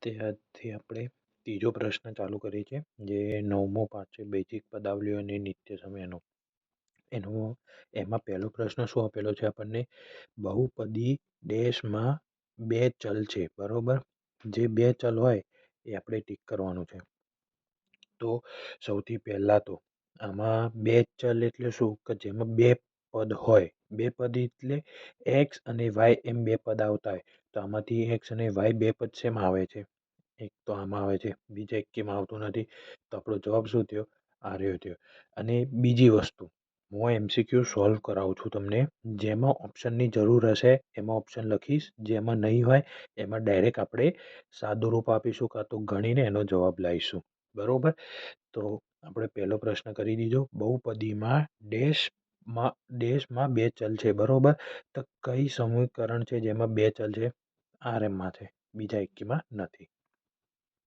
ત્યારથી આપણે ત્રીજો પ્રશ્ન ચાલુ કરીએ છીએ, જે 9મો પાઠ છે બેઝિક પદાવલીઓ અને નિત્ય સમયનો. એનો એમાં પહેલો પ્રશ્ન શું આપેલો છે આપણને? બહુપદી ડેશમાં બે ચલ છે, બરોબર? જે બે ચલ હોય એ આપણે ટીક કરવાનું છે. તો સૌથી પહેલાં તો આમાં બે ચલ એટલે શું કે જેમાં બે પદ હોય. બે પદ એટલે એક્સ અને વાય એમ બે પદ આવતા હોય. તો આમાંથી એક્સ અને વાય બે પદ શેમાં આવે છે? એક તો આમાં આવે છે, બીજા એકેયમાં આવતું નથી. તો આપણો જવાબ શું થયો? આર્યો થયો. અને બીજી વસ્તુ, હું એમસીક્યુ સોલ્વ કરાવું છું તમને. જેમાં ઓપ્શનની જરૂર હશે એમાં ઓપ્શન લખીશ, જેમાં નહીં હોય એમાં ડાયરેક્ટ આપણે સાદું રૂપ આપીશું, કાં તો ગણીને એનો જવાબ લાવીશું. બરોબર? તો આપણે પહેલો પ્રશ્ન કરી દીધો. બહુપદીમાં ડેશમાં બે ચલ છે, બરોબર? તો કઈ સમીકરણ છે જેમાં બે ચલ છે? આરએમમાં છે, બીજા એકેયમાં નથી.